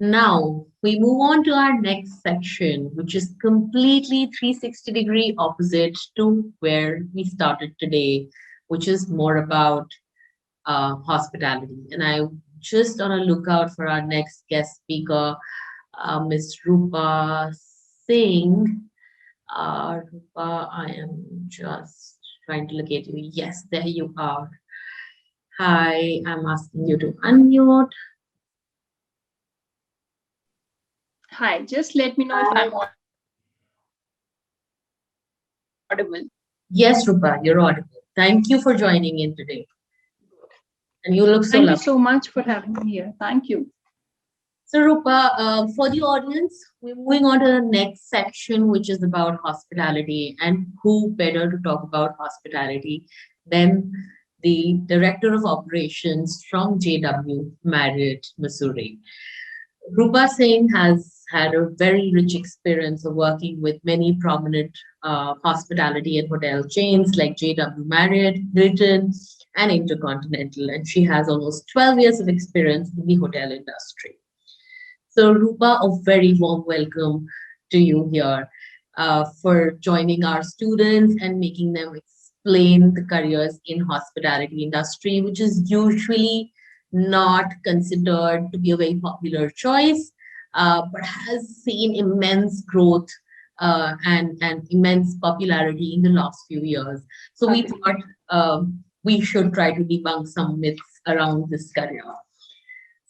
Now we move on to our next section, which is completely 360-degree opposite to where we started today, which is more about hospitality. And I just on a lookout for our next guest speaker, Miss Rupa Singh. Rupa, I am just trying to locate you. Yes, there you are. Hi, I'm asking you to unmute. Hi, just let me know if I'm audible. Yes, Rupa, you're audible. Thank you for joining in today. And you look so Thank you lovely. so much for having me here. Thank you. So, Rupa, for the audience, we're moving on to the next section, which is about hospitality. And who better to talk about hospitality than the Director of Operations from JW Marriott, Missouri. Rupa Singh has had a very rich experience of working with many prominent hospitality and hotel chains like JW Marriott, Hilton, and Intercontinental. And she has almost 12 years of experience in the hotel industry. So, Rupa, a very warm welcome to you here for joining our students and making them explain the careers in hospitality industry, which is usually not considered to be a very popular choice, but has seen immense growth and immense popularity in the last few years. So we thought we should try to debunk some myths around this career.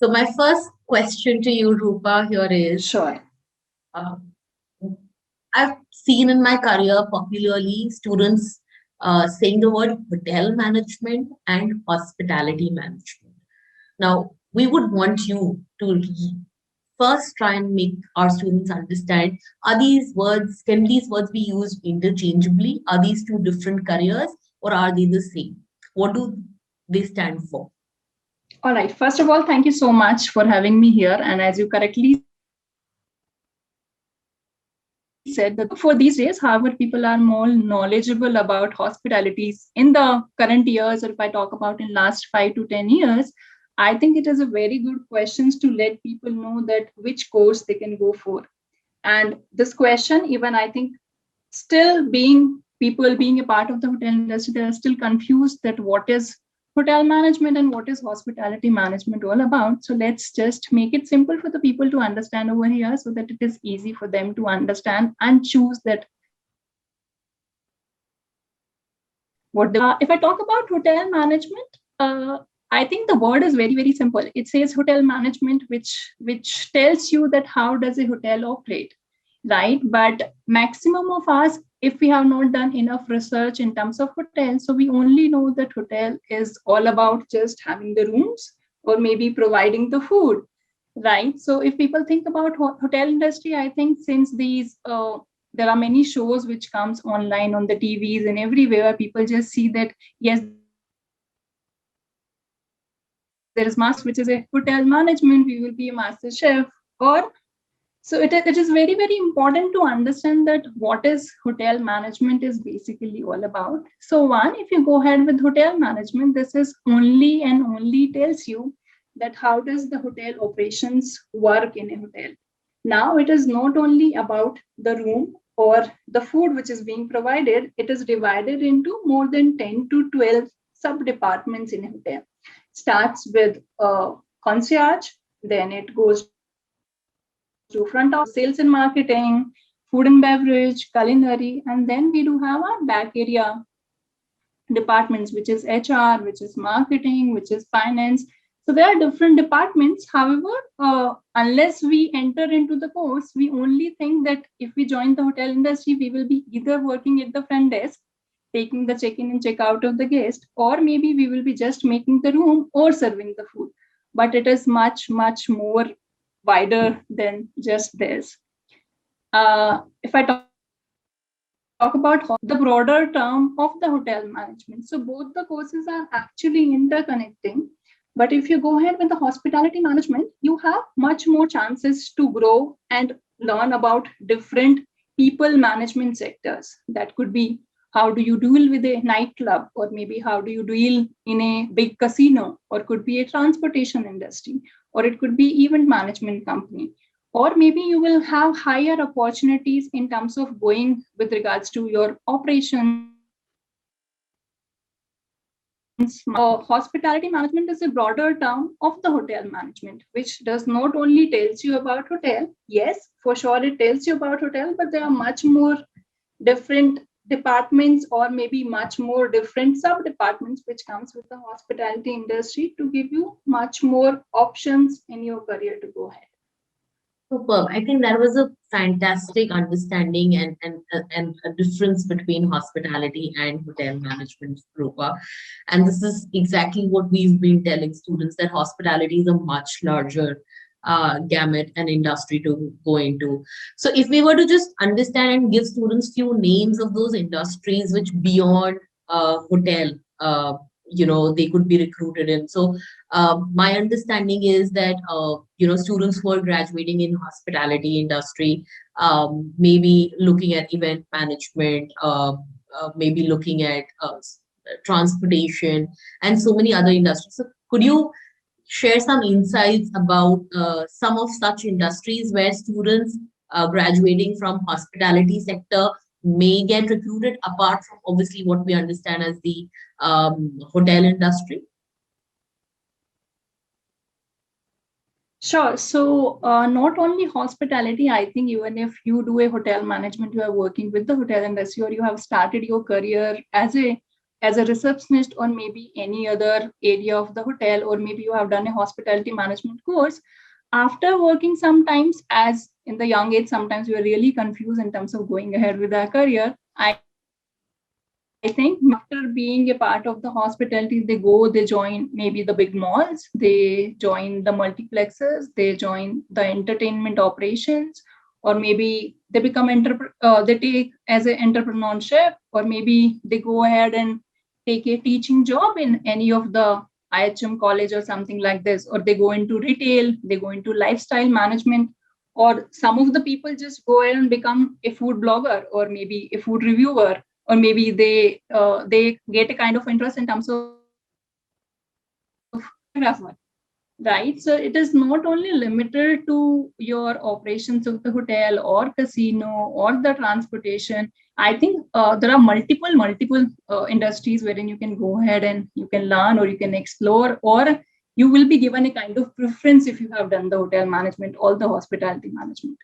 So my first question to you, Rupa, here is, Sure. uh, I've seen in my career popularly students saying the word hotel management and hospitality management. Now, we would want you to first try and make our students understand, are these words, can these words be used interchangeably? Are these two different careers or are they the same? What do they stand for? All right. First of all, thank you so much for having me here. And as you correctly said, that for these days, however, people are more knowledgeable about hospitalities in the current years, or if I talk about in last 5 to 10 years, I think it is a very good questions to let people know that which course they can go for. And this question, even I think still being people being a part of the hotel industry, they are still confused that what is hotel management and what is hospitality management all about. So let's just make it simple for the people to understand over here so that it is easy for them to understand and choose that what they if I talk about hotel management, I think the word is very, very simple. It says hotel management, which tells you that how does a hotel operate, right? But maximum of us, if we have not done enough research in terms of hotels, so we only know that hotel is all about just having the rooms or maybe providing the food, right? So if people think about hotel industry, I think since these there are many shows which comes online on the TVs and everywhere, people just see that yes, there is master chef, which is a hotel management, we will be a master chef, or so it is very, very important to understand that what is hotel management is basically all about. So one, if you go ahead with hotel management, this is only and only tells you that how does the hotel operations work in a hotel. Now it is not only about the room or the food which is being provided, it is divided into more than 10 to 12 sub departments in a hotel. Starts with concierge, then it goes to front office, sales and marketing, food and beverage, culinary, and then we do have our back area departments, which is HR, which is marketing, which is finance. So there are different departments. However, unless we enter into the course, we only think that if we join the hotel industry, we will be either working at the front desk, taking the check-in and check-out of the guest, or maybe we will be just making the room or serving the food. But it is much, much more wider than just this. If I talk about the broader term of the hotel management, so both the courses are actually interconnecting. But if you go ahead with the hospitality management, you have much more chances to grow and learn about different people management sectors. That could be how do you deal with a nightclub, or maybe how do you deal in a big casino, or could be a transportation industry, or it could be event management company, or maybe you will have higher opportunities in terms of going with regards to your operations. Hospitality management is a broader term of the hotel management, which does not only tells you about hotel. Yes, for sure it tells you about hotel, but there are much more different departments, or maybe much more different sub departments which comes with the hospitality industry to give you much more options in your career to go ahead. Superb. I think that was a fantastic understanding and a difference between hospitality and hotel management, Rupa. And this is exactly what we've been telling students, that hospitality is a much larger gamut and industry to go into. So if we were to just understand and give students few names of those industries which beyond hotel, they could be recruited in. So my understanding is that students who are graduating in hospitality industry, maybe looking at event management, maybe looking at transportation, and so many other industries. So could you share some insights about some of such industries where students graduating from hospitality sector may get recruited, apart from obviously what we understand as the hotel industry? Sure. So, not only hospitality, I think even if you do a hotel management, you are working with the hotel industry, or you have started your career as a receptionist, or maybe any other area of the hotel, or maybe you have done a hospitality management course. After working sometimes as in the young age, sometimes we are really confused in terms of going ahead with our career. I think after being a part of the hospitality, they join maybe the big malls, they join the multiplexes, they join the entertainment operations, or maybe they become they take as an entrepreneurship, or maybe they go ahead and take a teaching job in any of the IHM college or something like this, or they go into retail, they go into lifestyle management, or some of the people just go ahead and become a food blogger, or maybe a food reviewer, or maybe they get a kind of interest in terms of photographer, right? So it is not only limited to your operations of the hotel or casino or the transportation. I think there are multiple industries wherein you can go ahead and you can learn, or you can explore, or you will be given a kind of preference if you have done the hotel management or the hospitality management.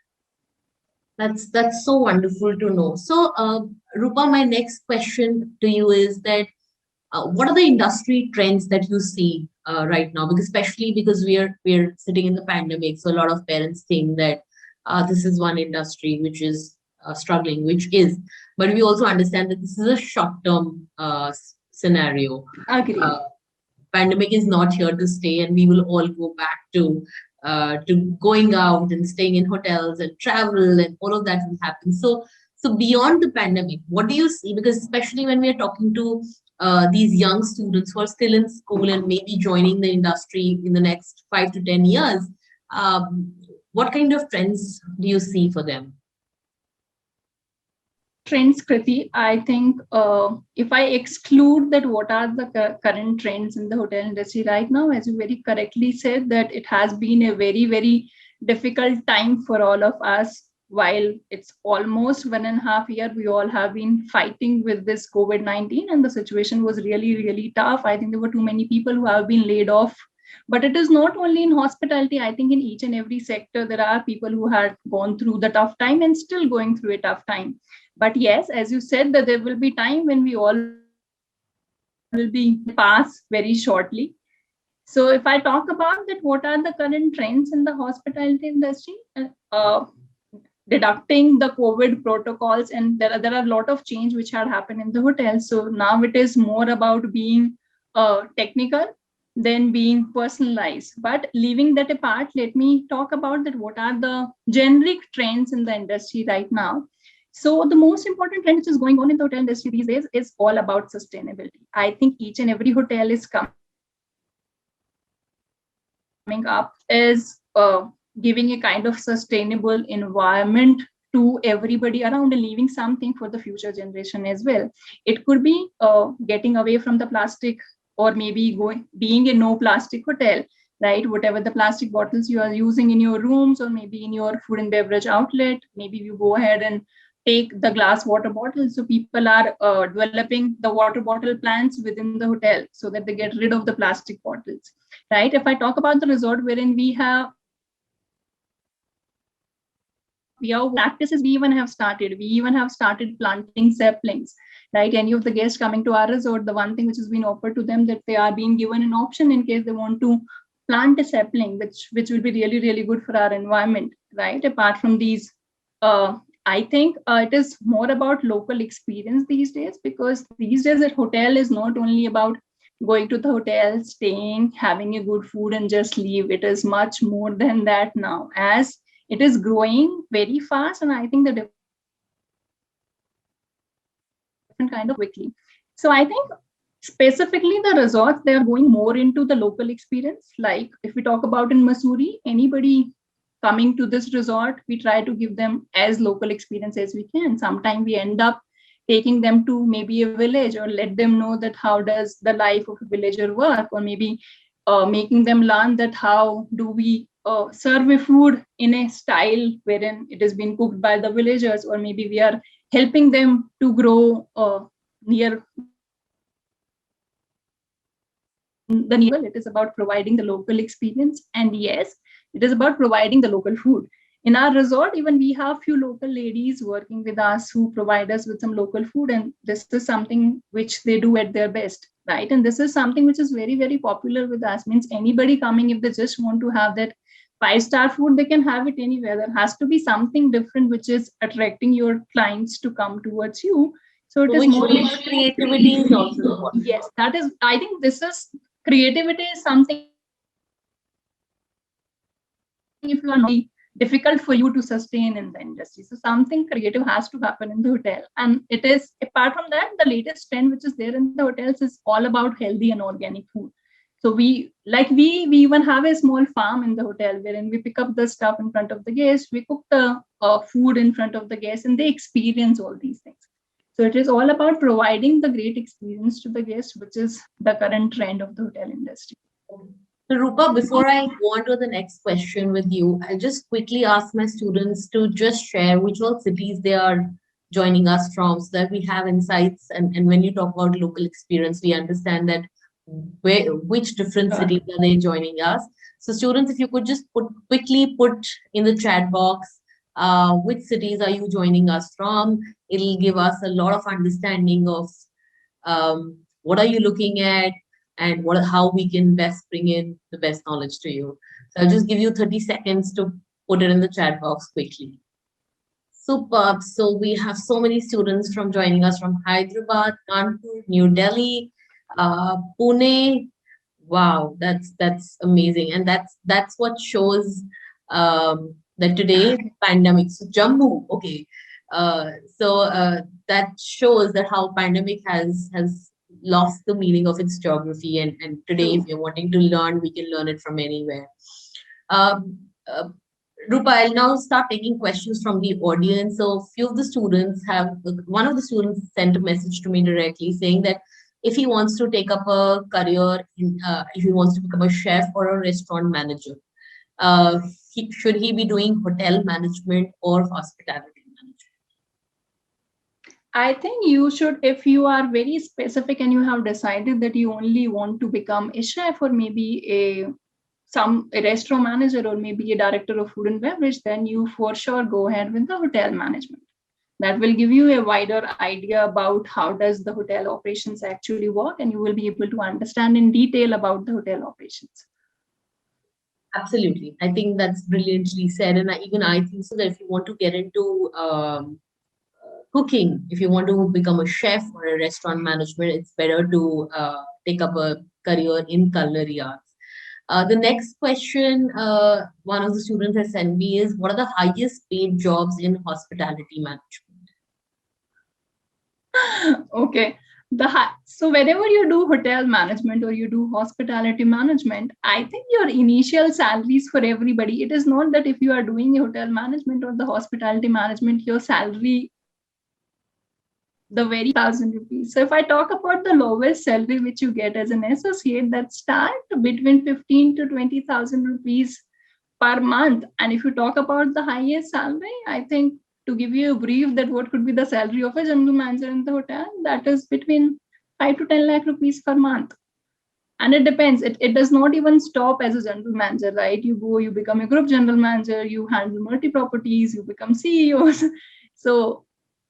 That's so wonderful to know. So, Rupa, my next question to you is that what are the industry trends that you see right now? Because especially because we're sitting in the pandemic, so a lot of parents think that this is one industry which is struggling, which is, but we also understand that this is a short-term scenario. Agree. Pandemic is not here to stay, and we will all go back to going out and staying in hotels and travel, and all of that will happen. So beyond the pandemic, what do you see? Because especially when we are talking to these young students who are still in school and maybe joining the industry in the next 5 to 10 years, what kind of trends do you see for them? Trends, Kriti, I think if I exclude that, what are the current trends in the hotel industry right now, as you very correctly said, that it has been a very, very difficult time for all of us. While it's almost 1.5 years, we all have been fighting with this COVID-19, and the situation was really, really tough. I think there were too many people who have been laid off. But it is not only in hospitality. I think in each and every sector, there are people who had gone through the tough time and still going through a tough time. But yes, as you said, that there will be time when we all will be pass very shortly. So if I talk about that, what are the current trends in the hospitality industry? Deducting the COVID protocols, and there are a lot of change which had happened in the hotel. So now it is more about being technical than being personalized. But leaving that apart, let me talk about that. What are the generic trends in the industry right now? So the most important trend which is going on in the hotel industry these days is all about sustainability. I think each and every hotel is coming up is giving a kind of sustainable environment to everybody around and leaving something for the future generation as well. It could be getting away from the plastic, or maybe being a no plastic hotel, right? Whatever the plastic bottles you are using in your rooms or maybe in your food and beverage outlet, maybe you go ahead and take the glass water bottles. So people are developing the water bottle plants within the hotel so that they get rid of the plastic bottles, right? If I talk about the resort wherein we have practices, we even have started planting saplings, right? Any of the guests coming to our resort, the one thing which has been offered to them, that they are being given an option in case they want to plant a sapling, which will be really, really good for our environment, right? Apart from these, I think it is more about local experience these days, because these days a hotel is not only about going to the hotel, staying, having a good food and just leave. It is much more than that now, as it is growing very fast, and I think the different kind of quickly. So I think specifically the resorts, they are going more into the local experience. Like if we talk about in Mussoorie, anybody coming to this resort, we try to give them as local experience as we can. Sometimes we end up taking them to maybe a village, or let them know that how does the life of a villager work, or maybe making them learn that how do we serve a food in a style wherein it has been cooked by the villagers, or maybe we are helping them to grow near the near. It is about providing the local experience, and yes, it is about providing the local food. In our resort, even we have few local ladies working with us who provide us with some local food, and this is something which they do at their best, right? And this is something which is very, very popular with us. Means anybody coming, if they just want to have that 5-star food, they can have it anywhere. There has to be something different which is attracting your clients to come towards you. So it is more creativity is also important. Yes, that is, I think this is, creativity is something, if you are not, difficult for you to sustain in the industry. So something creative has to happen in the hotel. And it is, apart from that, the latest trend which is there in the hotels is all about healthy and organic food. So we even have a small farm in the hotel wherein we pick up the stuff in front of the guests, we cook the food in front of the guests, and they experience all these things. So it is all about providing the great experience to the guests, which is the current trend of the hotel industry. So Rupa, before I go on to the next question with you, I'll just quickly ask my students to just share which all cities they are joining us from, so that we have insights. And when you talk about local experience, we understand that which different cities are they joining us. So students, if you could just quickly put in the chat box, which cities are you joining us from? It'll give us a lot of understanding of what are you looking at, and how we can best bring in the best knowledge to you. So I'll just give you 30 seconds to put it in the chat box quickly. Superb. So we have so many students from joining us from Hyderabad, Kanpur, New Delhi, Pune. Wow, that's amazing. And that's what shows that today pandemic. So Jammu, okay. That shows that how pandemic has lost the meaning of its geography, and today if you're wanting to learn, we can learn it from anywhere. Rupa, I'll now start taking questions from the audience. So few of the students one of the students sent a message to me directly saying that if he wants to take up a career if he wants to become a chef or a restaurant manager, should he be doing hotel management or hospitality? I think you should, if you are very specific and you have decided that you only want to become a chef, or maybe a restaurant manager, or maybe a director of food and beverage, then you for sure go ahead with the hotel management. That will give you a wider idea about how does the hotel operations actually work, and you will be able to understand in detail about the hotel operations. Absolutely. I think that's brilliantly said. And even I think so that if you want to get into cooking, if you want to become a chef or a restaurant management, it's better to take up a career in culinary arts. The next question one of the students has sent me is, what are the highest paid jobs in hospitality management? Okay. So whenever you do hotel management or you do hospitality management, I think your initial salaries for everybody, it is not that if you are doing hotel management or the hospitality management, your salary, the very 1,000 rupees. So if I talk about the lowest salary which you get as an associate, that start between 15 to 20,000 rupees per month. And if you talk about the highest salary, I think, to give you a brief, that what could be the salary of a general manager in the hotel, that is between 5 to 10 lakh rupees per month. And it depends. It does not even stop as a general manager, right? You go, you become a group general manager, you handle multi properties, you become CEOs. So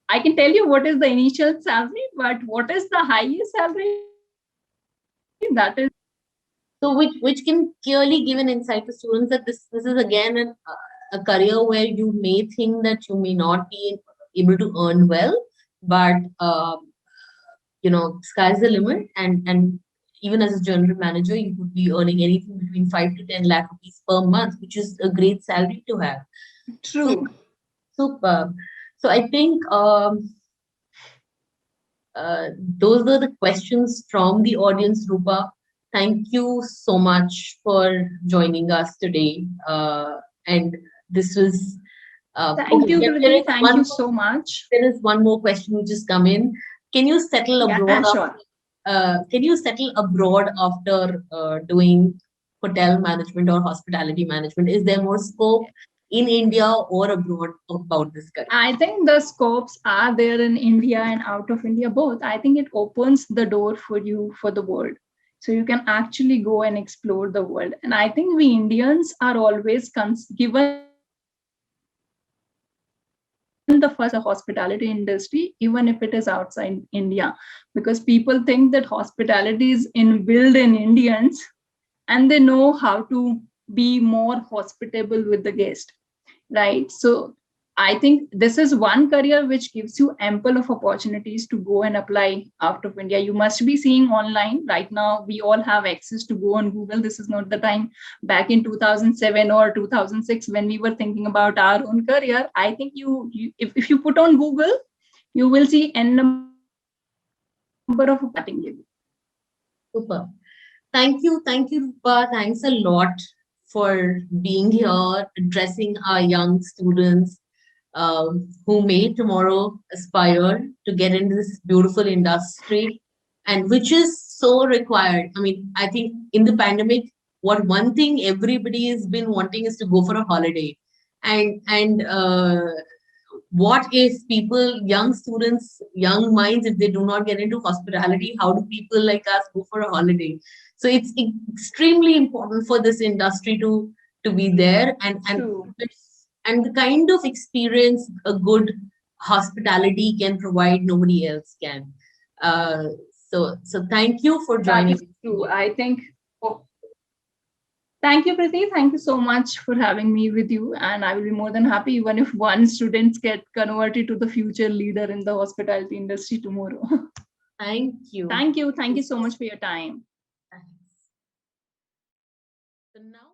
I can tell you what is the initial salary, but what is the highest salary? That is. So which can clearly give an insight to students that this is again a career where you may think that you may not be able to earn well, but sky's the limit, and even as a general manager, you could be earning anything between 5 to 10 lakh rupees per month, which is a great salary to have. True. Superb. So I think those were the questions from the audience, Rupa. Thank you so much for joining us today. And this was. Thank you, Kriti. Thank you so much. There is one more question which has come in. Can you settle abroad? Sure. Can you settle abroad after doing hotel management or hospitality management? Is there more scope in India or abroad about this career? I think the scopes are there in India and out of India both. I think it opens the door for you for the world. So you can actually go and explore the world. And I think we Indians are always given the first hospitality industry, even if it is outside India, because people think that hospitality is inbuilt in Indians and they know how to be more hospitable with the guest, right? So I think this is one career which gives you ample of opportunities to go and apply out of India. You must be seeing online right now. We all have access to go on Google. This is not the time back in 2007 or 2006 when we were thinking about our own career. I think if you put on Google, you will see n number of opportunities. Super. Thank you, Rupa. Thanks a lot for being here, addressing our young students who may tomorrow aspire to get into this beautiful industry, and which is so required. I mean, I think in the pandemic, one thing everybody has been wanting is to go for a holiday, and what if people, young students, young minds, if they do not get into hospitality, how do people like us go for a holiday? So it's extremely important for this industry to be there, and the kind of experience a good hospitality can provide, nobody else can. So thank you for joining. That is true. I think. Thank you, Priti. Thank you so much for having me with you. And I will be more than happy even if one student get converted to the future leader in the hospitality industry tomorrow. Thank you. Thank you. Thank you so much for your time. Thanks. So now